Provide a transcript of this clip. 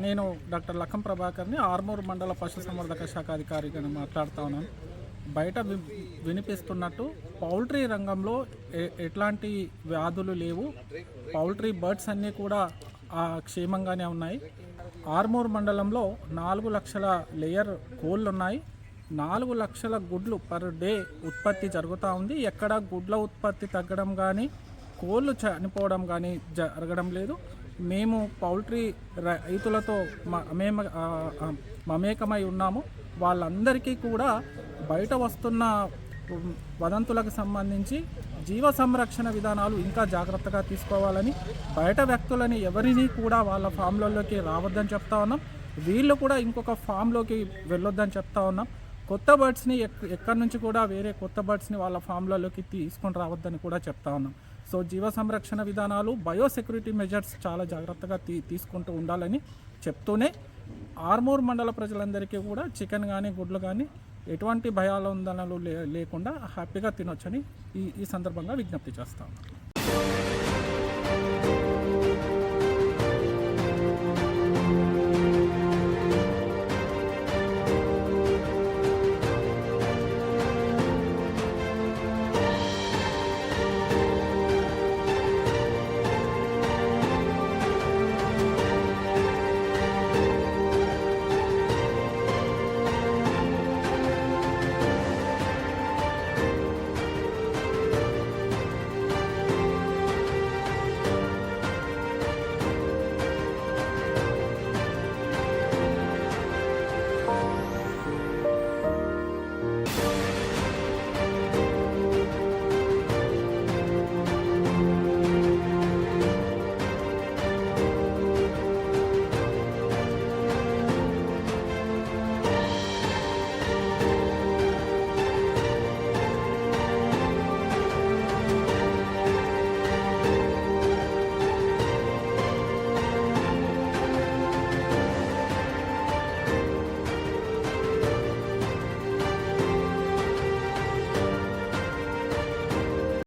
నేను డాక్టర్ లక్కం ప్రభాకర్ని ఆర్మూర్ మండల పశుసంవర్ధక శాఖ అధికారిగా మాట్లాడుతూ ఉన్నాను. బయట వినిపిస్తున్నట్టు పౌల్ట్రీ రంగంలో ఎట్లాంటి వ్యాధులు లేవు. పౌల్ట్రీ బర్డ్స్ అన్నీ కూడా క్షేమంగానే ఉన్నాయి. ఆర్మూర్ మండలంలో 4 లక్షల లేయర్ కోళ్ళు ఉన్నాయి. 4 లక్షల గుడ్లు పర్ డే ఉత్పత్తి జరుగుతూ ఉంది. ఎక్కడ గుడ్ల ఉత్పత్తి తగ్గడం కానీ కోళ్ళు చనిపోవడం కానీ జరగడం లేదు. మేము పౌల్ట్రీ రైతులతో మమేకమై ఉన్నాము. వాళ్ళందరికీ కూడా బయట వస్తున్న వదంతులకు సంబంధించి జీవ సంరక్షణ విధానాలు ఇంకా జాగ్రత్తగా తీసుకోవాలని, బయట వ్యక్తులని ఎవరిని కూడా వాళ్ళ ఫామ్లలోకి రావద్దని చెప్తా ఉన్నాం. వీళ్ళు కూడా ఇంకొక ఫామ్లోకి వెళ్ళొద్దని చెప్తా ఉన్నాం. కొత్త బర్డ్స్ని ఎక్కడి నుంచి కూడా వేరే కొత్త బర్డ్స్ని వాళ్ళ ఫామ్లలోకి తీసుకొని రావద్దని కూడా చెప్తా ఉన్నాం. సో జీవ సంరక్షణ విధానాలు, బయోసెక్యూరిటీ మెజర్స్ చాలా జాగ్రత్తగా తీసుకుంటూ ఉండాలని చెప్తూనే ఆర్మూర్ మండల ప్రజలందరికీ కూడా చికెన్ కానీ గుడ్లు కానీ ఎటువంటి భయాందోళనలు లేకుండా హ్యాపీగా తినొచ్చని ఈ సందర్భంగా విజ్ఞప్తి చేస్తాము.